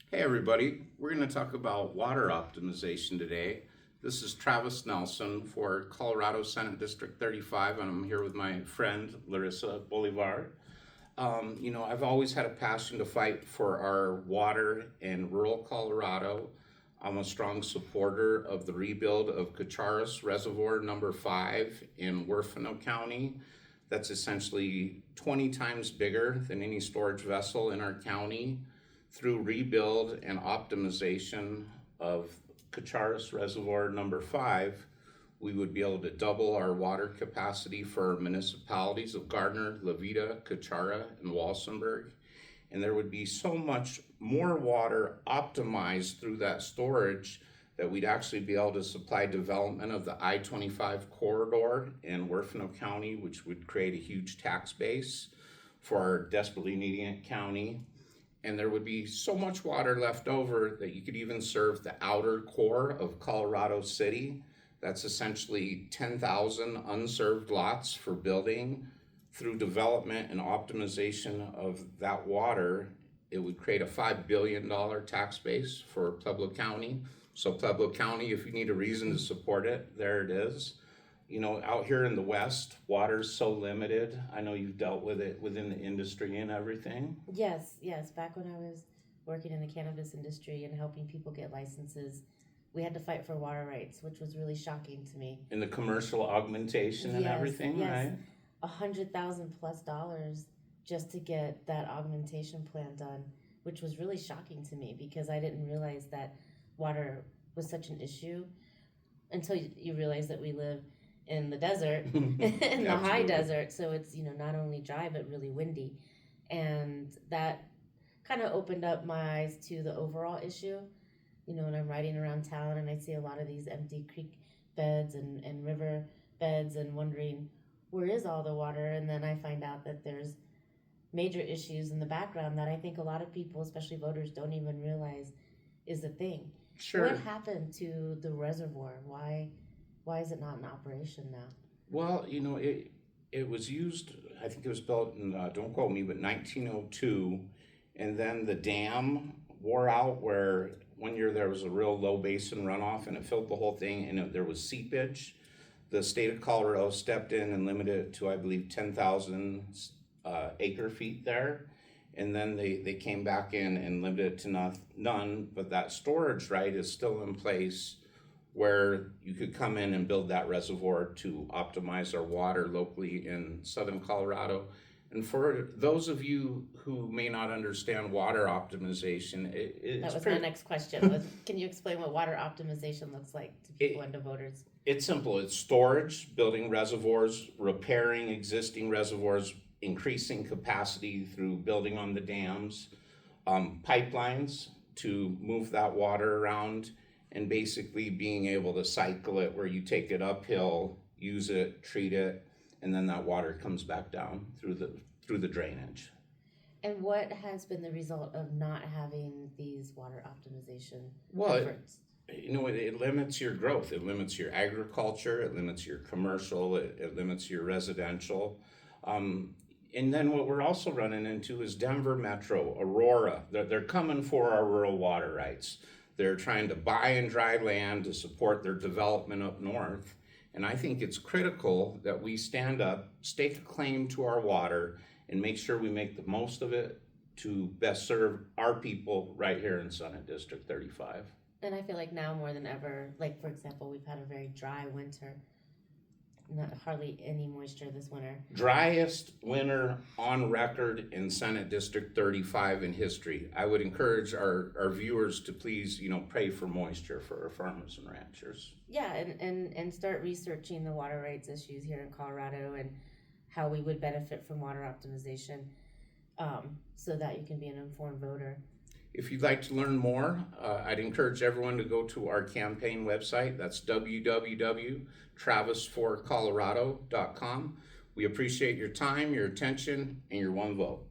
Hey everybody, we're going to talk about water optimization today. This is Travis Nelson for Colorado Senate District 35, and I'm here with my friend Larissa Bolivar. I've always had a passion to fight for our water in rural Colorado. I'm a strong supporter of the rebuild of Cacharis Reservoir number 5 in Werfeno County. That's essentially 20 times bigger than any storage vessel in our county. Through rebuild and optimization of Cacharis Reservoir number 5, we would be able to double our water capacity for municipalities of Gardner, Levita, Cachara, and Walsenburg. And there would be so much more water optimized through that storage that we'd actually be able to supply development of the I-25 corridor in Werfeno County, which would create a huge tax base for our desperately needing county. And there would be so much water left over that you could even serve the outer core of Colorado City. That's essentially 10,000 unserved lots for building. Through development and optimization of that water, it would create a $5 billion tax base for Pueblo County. So Pueblo County, if you need a reason to support it, there it is. Out here in the West, water's so limited. I know you've dealt with it within the industry and everything. Yes. Back when I was working in the cannabis industry and helping people get licenses, we had to fight for water rights, which was really shocking to me. In the commercial augmentation and everything, yes. right? $100,000+ just to get that augmentation plan done, which was really shocking to me because I didn't realize that water was such an issue until you realize that we live in the desert, in the high desert. So it's, not only dry, but really windy. And that kind of opened up my eyes to the overall issue. When I'm riding around town and I see a lot of these empty creek beds and river beds and wondering, where is all the water? And then I find out that there's major issues in the background that I think a lot of people, especially voters, don't even realize is a thing. Sure. What happened to the reservoir? Why is it not in operation now? Well, it was used, I think it was built in, don't quote me, but 1902. And then the dam wore out where one year there was a real low basin runoff and it filled the whole thing and there was seepage. The state of Colorado stepped in and limited it to, I believe, 10,000 acre feet there. And then they came back in and limited it to none, but that storage right is still in place where you could come in and build that reservoir to optimize our water locally in southern Colorado. And for those of you who may not understand water optimization, that was my next question. Can you explain what water optimization looks like to people and to voters? It's simple. It's storage, building reservoirs, repairing existing reservoirs, increasing capacity through building on the dams, pipelines to move that water around, and basically being able to cycle it where you take it uphill, use it, treat it, and then that water comes back down through the drainage. And what has been the result of not having these water optimization efforts? It limits your growth. It limits your agriculture. It limits your commercial. It limits your residential. And then what we're also running into is Denver Metro, Aurora. They're coming for our rural water rights. They're trying to buy and dry land to support their development up north. And I think it's critical that we stand up, stake a claim to our water, and make sure we make the most of it to best serve our people right here in Senate District 35. And I feel like now more than ever, like for example, we've had a very dry winter. Not hardly any moisture this winter. Driest winter on record in Senate District 35 in history. I would encourage our viewers to please, pray for moisture for our farmers and ranchers. Yeah, and start researching the water rights issues here in Colorado and how we would benefit from water optimization so that you can be an informed voter. If you'd like to learn more, I'd encourage everyone to go to our campaign website. That's www.travisforcolorado.com. We appreciate your time, your attention, and your one vote.